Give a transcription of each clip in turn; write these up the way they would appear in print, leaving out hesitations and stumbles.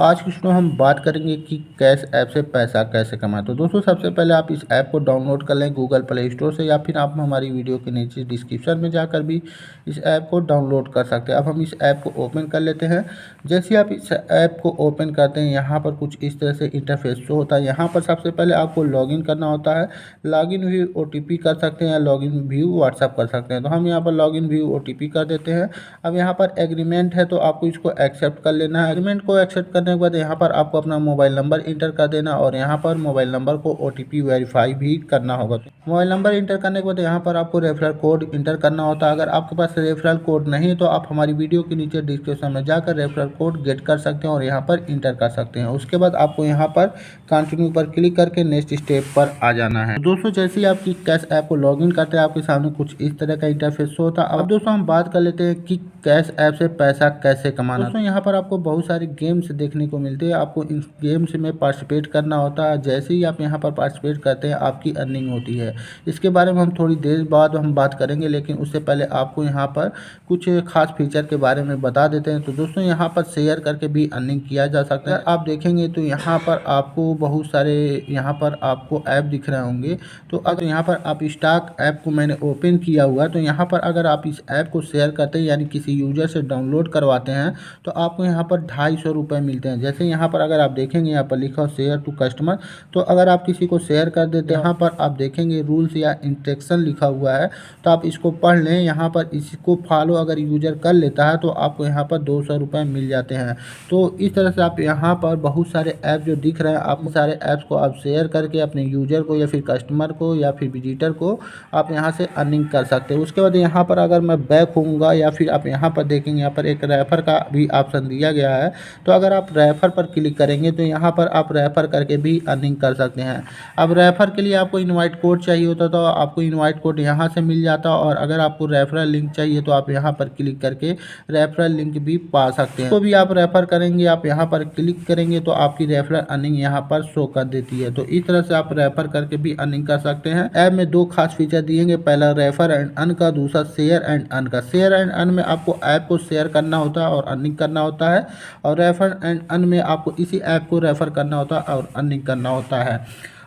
आज की वीडियो हम बात करेंगे कि कैश ऐप से पैसा कैसे कमाएं। तो दोस्तों सबसे पहले आप इस ऐप को डाउनलोड कर लें गूगल प्ले स्टोर से, या फिर आप हमारी वीडियो के नीचे डिस्क्रिप्शन में जाकर भी इस ऐप को डाउनलोड कर सकते हैं। अब हम इस ऐप को ओपन कर लेते हैं। जैसे आप इस ऐप को ओपन करते हैं, यहाँ पर कुछ इस तरह से इंटरफेस शो होता है। यहाँ पर सबसे पहले आपको लॉगिन करना होता है। लॉगिन भी OTP कर सकते हैं या लॉगिन भी व्हाट्सअप कर सकते हैं। तो हम यहाँ पर लॉगिन भी OTP कर देते हैं। अब यहाँ पर एग्रीमेंट है तो आपको इसको एक्सेप्ट कर लेना है। एग्रीमेंट को एक्सेप्ट करने के बाद यहाँ पर आपको अपना मोबाइल नंबर इंटर कर देना और यहाँ पर मोबाइल नंबर को OTP वेरीफाई भी करना होगा। मोबाइल नंबर इंटर करने के बाद यहाँ पर आपको रेफरल कोड इंटर करना होता है। अगर आपके पास रेफरल कोड नहीं तो आप हमारी वीडियो के नीचे डिस्क्रिप्शन में जाकर रेफरल कोड गेट कर सकते हैं और यहाँ पर इंटर कर सकते हैं। उसके बाद आपको यहाँ पर कंटिन्यू पर क्लिक करके नेक्स्ट स्टेप पर आ जाना है। दोस्तों जैसे ही आपकी कैश ऐप को लॉगिन करते हैं, आपके सामने कुछ इस तरह का इंटरफेस होता है। अब दोस्तों हम बात कर लेते हैं कि कैश ऐप से पैसा कैसे कमाना। दोस्तों यहाँ पर आपको बहुत सारे गेम्स देखने को मिलते हैं। आपको इन गेम्स में पार्टिसिपेट करना होता है। जैसे ही आप यहाँ पर पार्टिसिपेट करते हैं आपकी अर्निंग होती है। इसके बारे में हम थोड़ी देर बाद हम बात करेंगे, लेकिन उससे पहले आपको यहाँ पर कुछ खास फीचर के बारे में बता देते हैं। तो दोस्तों यहाँ पर शेयर करके भी अर्निंग किया जा सकता है। आप देखेंगे तो यहाँ पर आपको बहुत सारे यहाँ पर आपको ऐप दिख रहे होंगे। तो अगर यहाँ पर आप स्टॉक ऐप को मैंने ओपन किया हुआ है, तो यहाँ पर अगर आप इस ऐप को शेयर करते हैं यानी किसी यूजर से डाउनलोड करवाते हैं तो आपको यहाँ पर 250 रुपये मिलते हैं। जैसे यहाँ पर अगर आप देखेंगे यहाँ पर लिखा हो शेयर टू कस्टमर, तो अगर आप किसी को शेयर कर देते हैं, यहाँ पर आप देखेंगे रूल्स या इंस्ट्रक्शन लिखा हुआ है, तो आप इसको पढ़ लें। यहाँ पर इसको फॉलो अगर यूजर कर लेता है तो आपको यहाँ पर 200 रुपये मिल जाते हैं। तो इस तरह से आप यहाँ पर बहुत सारे ऐप जो दिख रहे हैं, आप सारे ऐप्स को आप शेयर करके अपने यूजर को या फिर कस्टमर को या फिर विजिटर को आप यहाँ से अर्निंग कर सकते हैं। उसके बाद यहाँ पर अगर मैं बैक होऊंगा या फिर आप यहाँ पर देखेंगे यहाँ पर एक रेफर का भी ऑप्शन दिया गया है। तो अगर आप रेफर पर क्लिक करेंगे तो यहाँ पर आप रेफर करके भी अर्निंग कर सकते हैं। अब रेफर के लिए आपको इनवाइट कोड चाहिए होता तो आपको इनवाइट कोड यहाँ से मिल जाता, और अगर आपको रेफरल लिंक चाहिए तो आप यहाँ पर क्लिक करके रेफरल लिंक भी पा सकते हैं। तो भी आप रेफर करेंगे, आप यहाँ पर क्लिक करेंगे तो आपकी रेफरल अर्निंग यहाँ पर शो कर देती है। तो इस तरह से आप रेफर करके भी अर्निंग कर सकते हैं। ऐप में दो खास फीचर दिएंगे, पहला रेफर एंड अर्न का, दूसरा शेयर एंड अर्न का। शेयर एंड अर्न में आपको ऐप को शेयर करना होता है और अर्निंग करना होता है, और रेफर एंड अर्न में आपको इसी ऐप को रेफर करना होता है और अर्निंग करना होता है।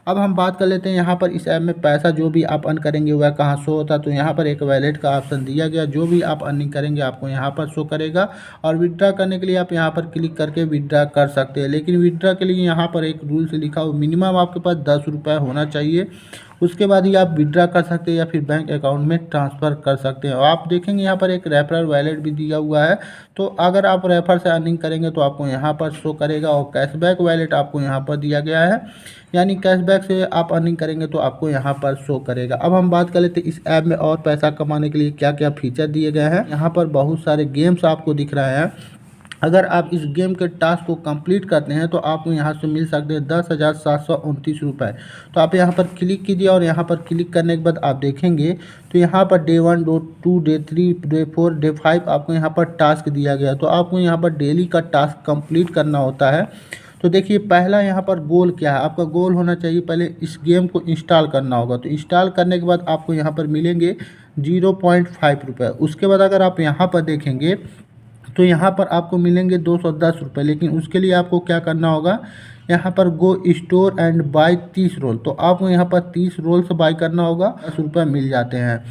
अब हम बात कर लेते हैं यहाँ पर इस ऐप में पैसा जो भी आप अर्न करेंगे वह कहाँ शो होता है। तो यहाँ पर एक वैलेट का ऑप्शन दिया गया, जो भी आप अर्निंग करेंगे आपको यहाँ पर शो करेगा, और विड्रा करने के लिए आप यहाँ पर क्लिक करके विड्रा कर सकते हैं। लेकिन विड्रा के लिए यहाँ पर एक रूल से लिखा हो, मिनिमम आपके पास 10 रुपये होना चाहिए, उसके बाद ही आप विड्रा कर सकते हैं या फिर बैंक अकाउंट में ट्रांसफ़र कर सकते हैं। और आप देखेंगे यहाँ पर एक रेफरल वैलेट भी दिया हुआ है। तो अगर आप रेफर से अर्निंग करेंगे तो आपको यहाँ पर शो करेगा, और कैशबैक वैलेट आपको यहाँ पर दिया गया है, यानी कैशबैक से आप अर्निंग करेंगे तो आपको यहाँ पर शो करेगा। अब हम बात कर लेते हैं इस ऐप में और पैसा कमाने के लिए क्या क्या फीचर दिए गए हैं। यहाँ पर बहुत सारे गेम्स आपको दिख रहे हैं। अगर आप इस गेम के टास्क को कंप्लीट करते हैं तो आपको यहाँ से मिल सकते हैं 10,729 रुपये। तो आप यहाँ पर क्लिक कीजिए, और यहाँ पर क्लिक करने के बाद आप देखेंगे तो यहाँ per day 1, day 2, day 3, day 4, day 5 आपको यहाँ पर टास्क दिया गया। तो आपको यहाँ पर डेली का टास्क कंप्लीट करना होता है। तो देखिए पहला यहाँ पर गोल क्या है, आपका गोल होना चाहिए पहले इस गेम को इंस्टॉल करना होगा। तो इंस्टॉल करने के बाद आपको यहाँ पर मिलेंगे 0.5 रुपये। उसके बाद अगर आप यहाँ पर देखेंगे तो यहाँ पर आपको मिलेंगे 210 रुपये। लेकिन उसके लिए आपको क्या करना होगा, यहाँ पर गो स्टोर एंड बाय 30 रोल। तो आपको यहाँ पर 30 रोल से बाय करना होगा, 10 रुपये मिल जाते हैं।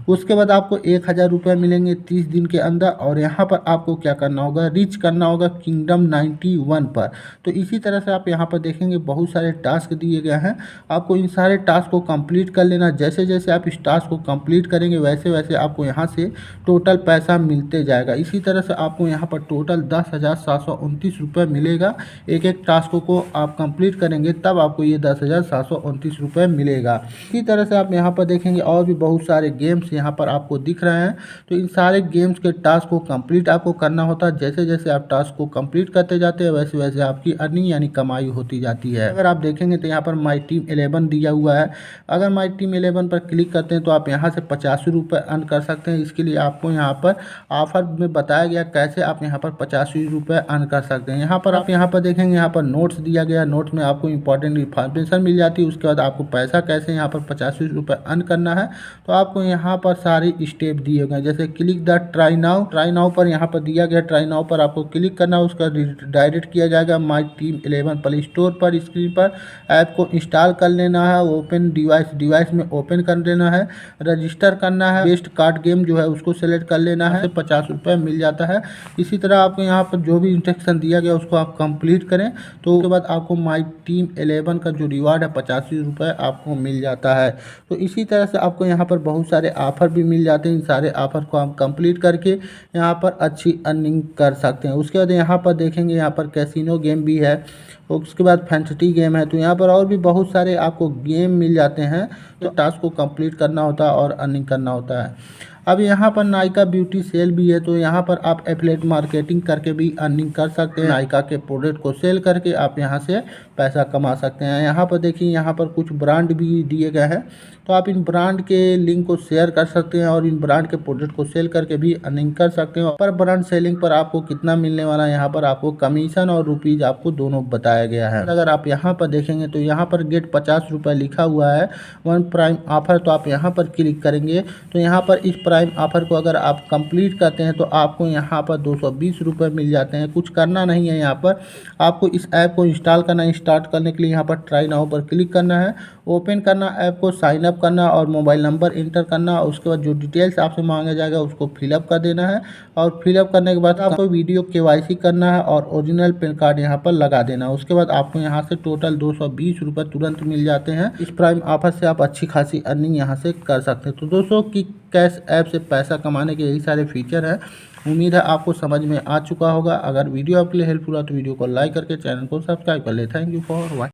उसके बाद आपको 1000 रुपये मिलेंगे 30 दिन के अंदर, और यहाँ पर आपको क्या करना होगा, रीच करना होगा किंगडम 91 पर। तो इसी तरह से आप यहाँ पर देखेंगे बहुत सारे टास्क दिए गए हैं। आपको इन सारे टास्क को कंप्लीट कर लेना। जैसे जैसे आप इस टास्क को कंप्लीट करेंगे वैसे वैसे आपको यहाँ से टोटल पैसा मिलते जाएगा। इसी तरह से आपको यहाँ पर टोटल 10,729 रुपये मिलेगा। एक एक टास्क को आप कंप्लीट करेंगे तब आपको ये 10,729 रुपये मिलेगा। इसी तरह से आप यहाँ पर देखेंगे और भी बहुत सारे गेम्स यहाँ पर आपको दिख रहे हैं। तो इन सारे गेम्स के टास्क को कंप्लीट आपको करना होता है। जैसे जैसे आप टास्क को कंप्लीट करते जाते हैं वैसे वैसे आपकी अर्निंग यानी कमाई होती जाती है। अगर आप देखेंगे तो यहाँ पर माई टीम 11 दिया हुआ है। अगर माई टीम 11 पर क्लिक करते हैं तो आप यहाँ से 85 रुपये अर्न कर सकते हैं। इसके लिए आपको यहाँ पर ऑफर में बताया गया कैसे आप यहाँ पर 85 रुपये अर्न कर सकते हैं। यहाँ पर आप यहाँ पर देखेंगे यहाँ पर नोट्स दिया दिया गया नोट्स में आपको इंपॉर्टेंट इन्फॉर्मेशन मिल जाती है। उसके बाद आपको पैसा कैसे यहाँ पर 85 रुपये अर्न करना है, तो आपको यहाँ पर सारे स्टेप दिए गए, जैसे क्लिक द ट्राई नाउ पर यहाँ पर दिया गया, ट्राई नाउ पर आपको क्लिक करना है। उसका डायरेक्ट किया जाएगा माई टीम 11 प्ले स्टोर पर। स्क्रीन पर ऐप को इंस्टॉल कर लेना है, ओपन डिवाइस में ओपन कर लेना है, रजिस्टर करना है, बेस्ट कार्ड गेम जो है उसको सेलेक्ट कर लेना है, 50 रुपये मिल जाता है। इसी तरह आपको यहाँ पर जो भी इंस्ट्रक्शन दिया गया उसको आप कंप्लीट करें, तो उसके बाद आपको माई टीम 11 का जो रिवार्ड है 85 रुपये आपको मिल जाता है। तो इसी तरह से आपको यहाँ पर बहुत सारे ऑफर भी मिल जाते हैं। इन सारे ऑफर को आप कंप्लीट करके यहाँ पर अच्छी अर्निंग कर सकते हैं। उसके बाद यहाँ पर देखेंगे यहाँ पर कैसीनो गेम भी है, उसके बाद फैंटेसी गेम है, तो यहाँ पर और भी बहुत सारे आपको गेम मिल जाते हैं। तो टास्क को कंप्लीट करना होता है और अर्निंग करना होता है। अब यहाँ पर नायका ब्यूटी सेल भी है, तो यहाँ पर आप एफिलिएट मार्केटिंग करके भी अर्निंग कर सकते हैं। नायका के प्रोडक्ट को सेल करके आप यहाँ से पैसा कमा सकते हैं। यहाँ पर देखिए यहाँ पर कुछ ब्रांड भी दिए गए हैं, तो आप इन ब्रांड के लिंक को शेयर कर सकते हैं और इन ब्रांड के प्रोडक्ट को सेल करके भी अर्निंग कर सकते हैं। पर ब्रांड सेलिंग पर आपको कितना मिलने वाला है, यहाँ पर आपको कमीशन और रुपीज़ आपको दोनों बताया गया है। अगर आप यहाँ पर देखेंगे तो यहाँ पर गेट 50 रुपये लिखा हुआ है, वन प्राइम ऑफर, तो आप यहाँ पर क्लिक करेंगे तो यहाँ पर इस प्राइम ऑफर को अगर आप कंप्लीट करते हैं तो आपको यहाँ पर 220 रुपये मिल जाते हैं। कुछ करना नहीं है, यहाँ पर आपको इस ऐप को इंस्टॉल करना है। स्टार्ट करने के लिए यहाँ पर ट्राई नाउ पर क्लिक करना है, ओपन करना, ऐप को साइन अप करना और मोबाइल नंबर इंटर करना। उसके बाद जो डिटेल्स आपसे मांगा जाएगा उसको फिलअप कर देना है और फिलअप करने के बाद आपको वीडियो KYC करना है और ओरिजिनल पैन कार्ड यहाँ पर लगा देना है। उसके बाद आपको यहाँ से टोटल 220 रुपये तुरंत मिल जाते हैं। इस प्राइम ऑफर से आप अच्छी खासी अर्निंग यहाँ से कर सकते हैं। तो दोस्तों की कैश ऐप से पैसा कमाने के यही सारे फीचर हैं। उम्मीद है आपको समझ में आ चुका होगा। अगर वीडियो आपके लिए हेल्पफुल है तो वीडियो को लाइक करके चैनल को सब्सक्राइब कर ले। Thank you for watching.